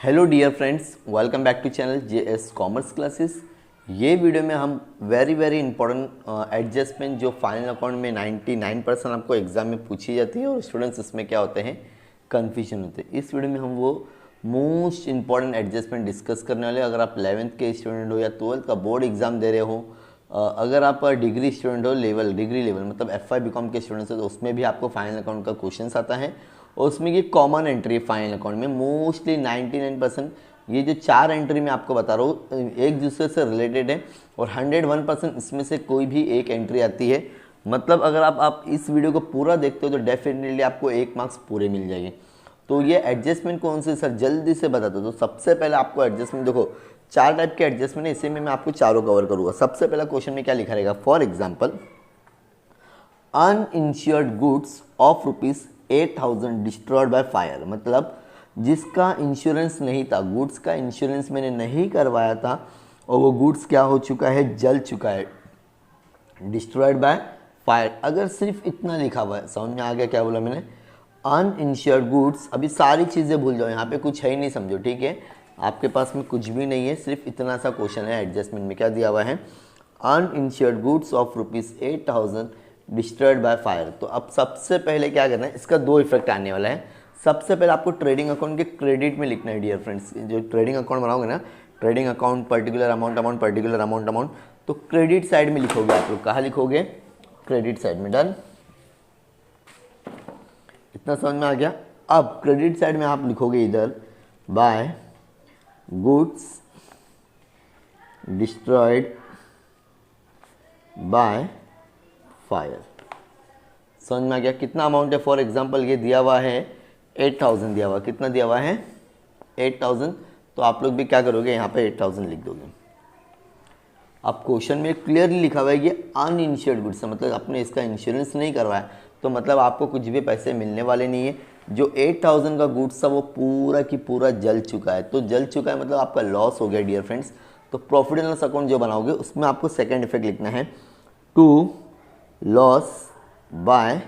Hello dear friends, welcome back to channel JS commerce classes. ये video में हम very important adjustment जो final account में 99% आपको एग्जाम में पूछी जाती है और स्टूडेंट्स इसमें क्या होते हैं, कन्फ्यूजन होते हैं। इस वीडियो में हम वो मोस्ट इंपॉर्टेंट एडजस्टमेंट डिस्कस करने वाले। अगर आप 11th के स्टूडेंट हो या 12th का बोर्ड एग्जाम दे रहे हो, अगर आप डिग्री स्टूडेंट हो, डिग्री लेवल मतलब FY BCom के स्टूडेंट्स हो, तो उसमें भी आपको फाइनल अकाउंट का क्वेश्चन आता है और उसमें ये कॉमन एंट्री है। फाइनल अकाउंट में मोस्टली 99% ये जो 4 एंट्री मैं आपको बता रहा हूँ एक दूसरे से रिलेटेड है और 101% इसमें से कोई भी एक एंट्री आती है। मतलब अगर आप इस वीडियो को पूरा देखते हो तो डेफिनेटली आपको 1 मार्क्स पूरे मिल जाएंगे। तो ये एडजस्टमेंट कौन से सर, जल्दी से बता दो। तो सबसे पहले आपको एडजस्टमेंट देखो, 4 टाइप के एडजस्टमेंट है, इसी में मैं आपको चारों कवर करूँगा। सबसे पहला क्वेश्चन में क्या लिखा रहेगा, for example uninsured goods of ₹8,000 destroyed by fire. मतलब जिसका इंश्योरेंस नहीं था, गुड्स का इंश्योरेंस मैंने नहीं करवाया था और वो गुड्स क्या हो चुका है, जल चुका है, डिस्ट्रॉयड बाय फायर। अगर सिर्फ इतना लिखा हुआ है, समझ में आ गया क्या बोला मैंने, अनइंश्योर्ड गुड्स। अभी सारी चीज़ें भूल जाओ, यहाँ पे कुछ है ही नहीं, समझो ठीक है। आपके पास में कुछ भी नहीं है, सिर्फ इतना सा क्वेश्चन है। एडजस्टमेंट में क्या दिया हुआ है, uninsured goods of ₹8,000 destroyed by fire. तो अब सबसे पहले क्या करना है, इसका 2 इफेक्ट आने वाला है। सबसे पहले आपको ट्रेडिंग अकाउंट के क्रेडिट में लिखना है डियर फ्रेंड्स। जो ट्रेडिंग अकाउंट बनाओगे ना, trading account particular amount particular amount, तो क्रेडिट साइड में लिखोगे आप लोग। कहाँ लिखोगे, क्रेडिट साइड में। डन, इतना समझ में आ गया। अब क्रेडिट साइड में आप लिखोगे इधर by goods destroyed by fire. समझ में आ गया। कितना अमाउंट है, फॉर एग्जांपल ये दिया हुआ है 8,000 दिया हुआ, कितना दिया हुआ है 8,000। तो आप लोग भी क्या करोगे, यहाँ पे 8,000 लिख दोगे। अब क्वेश्चन में क्लियरली लिखा हुआ है ये अनइंश्योर्ड गुड्स, मतलब आपने इसका इंश्योरेंस नहीं करवाया, तो मतलब आपको कुछ भी पैसे मिलने वाले नहीं है। जो 8,000 का गुड्स था वो पूरा की पूरा जल चुका है। तो जल चुका है मतलब आपका लॉस हो गया डियर फ्रेंड्स। तो प्रॉफिट एंड लॉस अकाउंट जो बनाओगे उसमें आपको सेकेंड इफेक्ट लिखना है, to loss by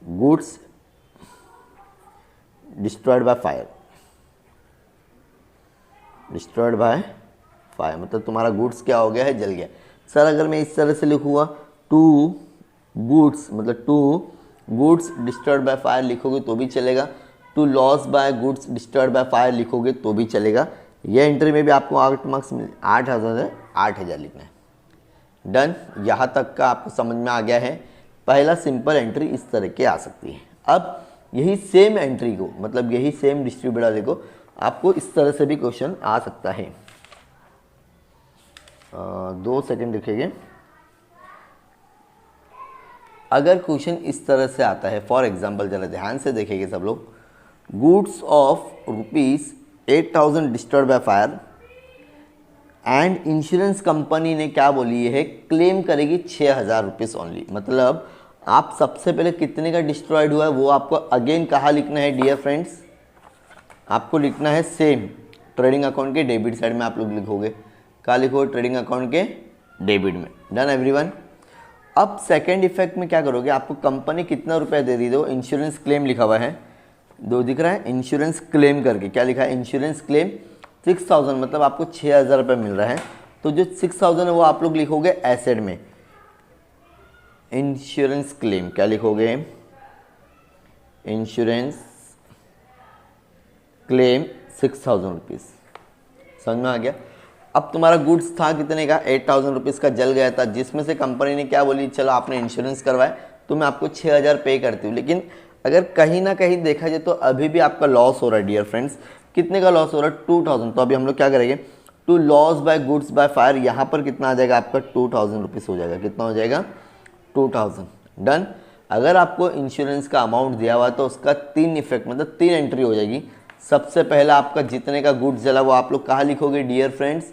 goods destroyed by fire. Destroyed by fire मतलब तुम्हारा गुड्स क्या हो गया है, जल गया। सर अगर मैं इस तरह से लिखूँगा, टू गुड्स मतलब to goods destroyed by fire लिखोगे तो भी चलेगा, to loss by goods destroyed by fire लिखोगे तो भी चलेगा। यह एंट्री में भी आपको 8 मार्क्स 8,000 लिखना है। डन, यहाँ तक का आपको समझ में आ गया है। पहला सिंपल एंट्री इस तरह के आ सकती है। अब यही सेम एंट्री को, मतलब यही सेम डिस्ट्रीब्यूट वाले को आपको इस तरह से भी क्वेश्चन आ सकता है। 2 सेकेंड लिखेंगे। अगर क्वेश्चन इस तरह से आता है, फॉर एग्जाम्पल जरा ध्यान से देखेंगे सब लोग, goods of ₹8,000 destroyed by fire and insurance company ने क्या बोली है, क्लेम करेगी ₹6,000 ओनली। मतलब आप सबसे पहले कितने का डिस्ट्रॉयड हुआ है वो आपको अगेन कहाँ लिखना है डियर फ्रेंड्स, आपको लिखना है सेम ट्रेडिंग अकाउंट के डेबिट साइड में। आप लोग लिखोगे, कहाँ लिखोगे, ट्रेडिंग अकाउंट के डेबिट में। Done everyone. अब सेकेंड इफेक्ट में क्या करोगे, आपको कंपनी कितना रुपया दे दी, दो इंश्योरेंस क्लेम लिखा हुआ है, 2 दिख रहा है, इंश्योरेंस क्लेम करके क्या लिखा है, इंश्योरेंस क्लेम 6,000 मतलब आपको 6,000 रुपये मिल रहा है। तो जो 6,000 है वो आप लोग लिखोगे एसेट में। इंश्योरेंस क्लेम क्या लिखोगे, इंश्योरेंस क्लेम ₹6,000। समझ में आ गया। अब तुम्हारा गुड्स था कितने का, ₹8,000 का जल गया था, जिसमें से कंपनी ने क्या बोली, चलो आपने इंश्योरेंस करवाया तो मैं आपको 6,000 पे करती हूँ। लेकिन अगर कहीं ना कहीं देखा जाए तो अभी भी आपका लॉस हो रहा है डियर फ्रेंड्स। कितने का लॉस हो रहा है, 2,000। तो अभी हम लोग क्या करेंगे, to loss by goods by fire, यहाँ पर कितना आ जाएगा आपका, ₹2,000 हो जाएगा। कितना हो जाएगा, 2,000। डन। अगर आपको इंश्योरेंस का अमाउंट दिया हुआ तो उसका 3 इफेक्ट मतलब 3 एंट्री हो जाएगी। सबसे पहला आपका जितने का गुड्स जला वो आप लोग कहाँ लिखोगे डियर फ्रेंड्स,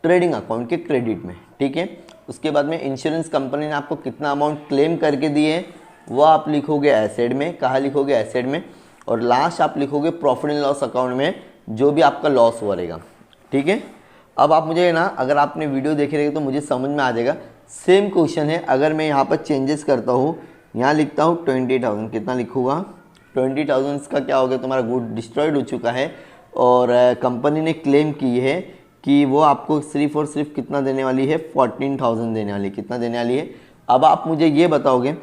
ट्रेडिंग अकाउंट के क्रेडिट में, ठीक है। उसके बाद में इंश्योरेंस कंपनी ने आपको कितना अमाउंट क्लेम करके दिए वो आप लिखोगे एसेट में। कहाँ लिखोगे, एसेट में। और लास्ट आप लिखोगे प्रॉफिट एंड लॉस अकाउंट में, जो भी आपका लॉस हुआ रहेगा, ठीक है। अब आप मुझे ना, अगर आपने वीडियो देखे रहेगा तो मुझे समझ में आ जाएगा। सेम क्वेश्चन है, अगर मैं यहाँ पर चेंजेस करता हूँ, यहाँ लिखता हूँ 20,000, कितना लिखूँगा 20,000 का क्या हो गया, तुम्हारा गुड डिस्ट्रॉयड हो चुका है। और कंपनी ने क्लेम की है कि वो आपको सिर्फ और सिर्फ कितना देने वाली है, 14,000 देने वाली है। कितना देने वाली है? अब आप मुझे ये बताओगे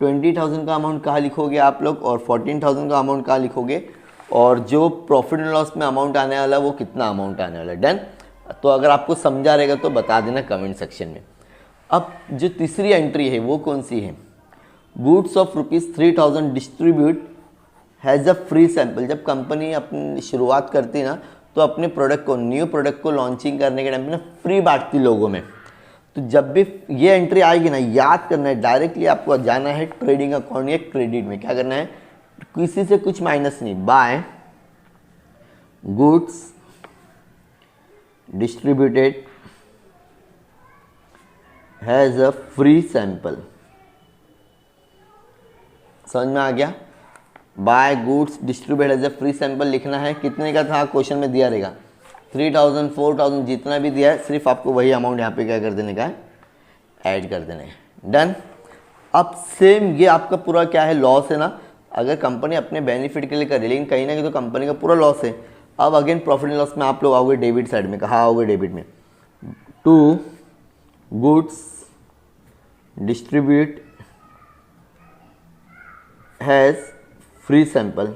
20,000 का अमाउंट कहाँ लिखोगे आप लोग, और 14,000 का अमाउंट कहाँ लिखोगे, और जो प्रॉफिट एंड लॉस में अमाउंट आने वाला वो कितना अमाउंट आने वाला है। डन। तो अगर आपको समझा रहेगा तो बता देना कमेंट सेक्शन में। अब जो तीसरी एंट्री है वो कौन सी है, goods of ₹3,000 distribute has a free sample. जब कंपनी अपनी शुरुआत करती है ना तो अपने प्रोडक्ट को, न्यू प्रोडक्ट को लॉन्चिंग करने के टाइम पे ना फ्री बांटती लोगों में। तो जब भी ये एंट्री आएगी ना, याद करना है, डायरेक्टली आपको जाना है ट्रेडिंग अकाउंट या क्रेडिट में। क्या करना है, किसी से कुछ माइनस नहीं, by goods distributed has a free sample. समझ में आ गया? By goods distribute as a free sample लिखना है। कितने का था क्वेश्चन में दिया रहेगा, 3,000 4,000 जितना भी दिया है, सिर्फ आपको वही अमाउंट यहाँ पे क्या कर देने का है, ऐड कर देना है। डन। अब सेम ये आपका पूरा क्या है, लॉस है ना। अगर कंपनी अपने बेनिफिट के लिए कर रही है, लेकिन कहीं ना कहीं तो कंपनी का पूरा लॉस है। अब अगेन प्रॉफिट एंड लॉस में आप लोग आओगे डेबिट साइड में। कहाँ आओगे, डेबिट में। To goods distribute has free sample,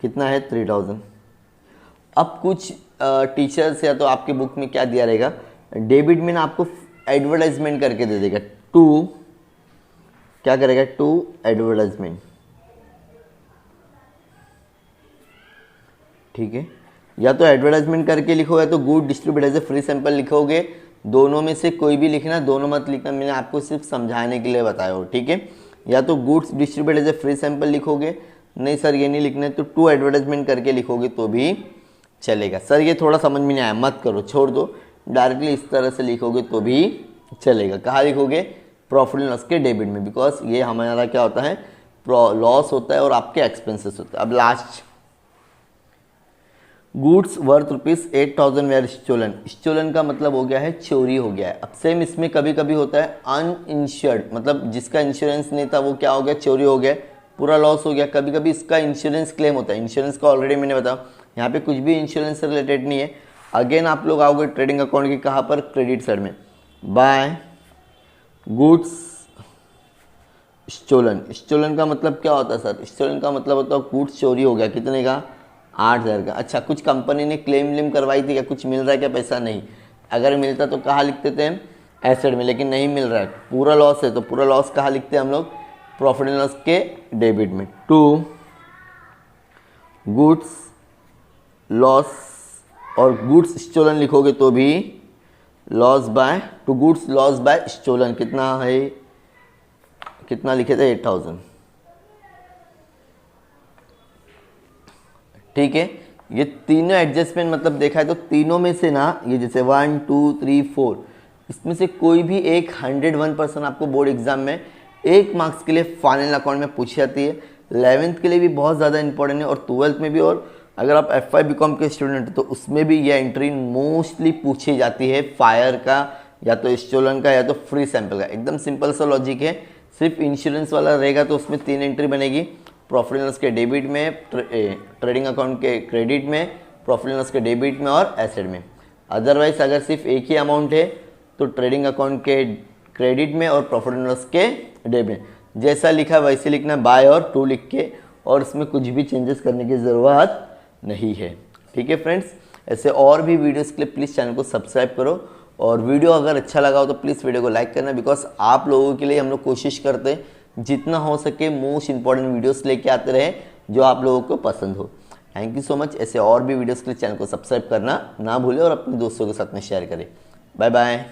कितना है, 3,000। अब कुछ टीचर्स या तो आपके बुक में क्या दिया रहेगा, डेबिट में ना आपको एडवर्टाइजमेंट करके दे देगा। टू क्या करेगा, टू एडवर्टाइजमेंट। ठीक है, या तो एडवर्टाइजमेंट करके लिखो या तो good distribute as a free sample लिखोगे। दोनों में से कोई भी लिखना, दोनों मत लिखना, मैंने आपको सिर्फ समझाने के लिए बताया हो। ठीक है, या तो goods distribute as a free sample लिखोगे, नहीं सर ये नहीं लिखना है तो टू एडवर्टाइजमेंट करके लिखोगे तो भी चलेगा। सर ये थोड़ा समझ में नहीं आया, मत करो, छोड़ दो, डायरेक्टली इस तरह से लिखोगे तो भी चलेगा। कहाँ लिखोगे, प्रॉफिट एंड लॉस के डेबिट में, बिकॉज ये हमारा क्या होता है, लॉस होता है और आपके एक्सपेंसेस होते हैं। अब last, goods worth ₹8,000 were stolen. Stolen का मतलब हो गया है चोरी हो गया है। अब सेम इसमें कभी कभी होता है अनइंश्योर्ड, मतलब जिसका इंश्योरेंस नहीं था वो क्या हो गया, चोरी हो गया, पूरा लॉस हो गया। कभी कभी इसका इंश्योरेंस क्लेम होता है। इंश्योरेंस का ऑलरेडी मैंने बताया, यहाँ पे कुछ भी इंश्योरेंस से रिलेटेड नहीं है। अगेन आप लोग आओगे ट्रेडिंग अकाउंट के कहाँ पर, क्रेडिट साइड में। By goods stolen. स्टोलन का मतलब क्या होता है सर, स्टोलन का मतलब होता है गुड्स चोरी हो गया, कितने का, 8,000 का। अच्छा, कुछ कंपनी ने क्लेम करवाई थी क्या, कुछ मिल रहा है क्या पैसा, नहीं। अगर मिलता तो कहाँ लिखते थे हम, एसेट में, लेकिन नहीं मिल रहा है, पूरा लॉस है, तो पूरा लॉस कहाँ लिखते हैं हम लोग, प्रॉफिट एंड लॉस के डेबिट में। टू गुड्स लॉस, और गुड्स स्टोलन लिखोगे तो भी loss by, to goods loss by stolen, कितना है, कितना लिखे थे, 8,000। ठीक है, ये तीनों एडजस्टमेंट मतलब देखा है तो तीनों में से ना, ये जैसे 1 2 3 4, इसमें से कोई भी एक 101% आपको बोर्ड एग्जाम में 1 मार्क्स के लिए फाइनल अकाउंट में पूछी जाती है। 11th के लिए भी बहुत ज़्यादा इंपॉर्टेंट है और 12th में भी। और अगर आप F5 BCom के स्टूडेंट तो उसमें भी ये एंट्री मोस्टली पूछी जाती है, फायर का या तो स्टोलन का या तो फ्री सैंपल का। एकदम सिंपल सा लॉजिक है, सिर्फ इंश्योरेंस वाला रहेगा तो उसमें 3 एंट्री बनेगी, प्रॉफिट एंड लॉस के डेबिट में, ट्रेडिंग अकाउंट के क्रेडिट में, प्रॉफिट एंड लॉस के डेबिट में और एसेट में। अदरवाइज अगर सिर्फ एक ही अमाउंट है तो ट्रेडिंग अकाउंट के क्रेडिट में और प्रॉफिट एंड लॉस के डेबिट में। जैसा लिखा वैसे लिखना, बाय और टू लिख के, और इसमें कुछ भी चेंजेस करने की ज़रूरत नहीं है। ठीक है फ्रेंड्स, ऐसे और भी वीडियोस के लिए प्लीज़ चैनल को सब्सक्राइब करो, और वीडियो अगर अच्छा लगा हो तो प्लीज़ वीडियो को लाइक करना, बिकॉज आप लोगों के लिए हम लोग कोशिश करते हैं जितना हो सके मोस्ट इंपॉर्टेंट वीडियोस लेके आते रहे जो आप लोगों को पसंद हो। Thank you so much. ऐसे और भी वीडियोस के लिए चैनल को सब्सक्राइब करना ना भूलें और अपने दोस्तों के साथ में शेयर करें। Bye bye.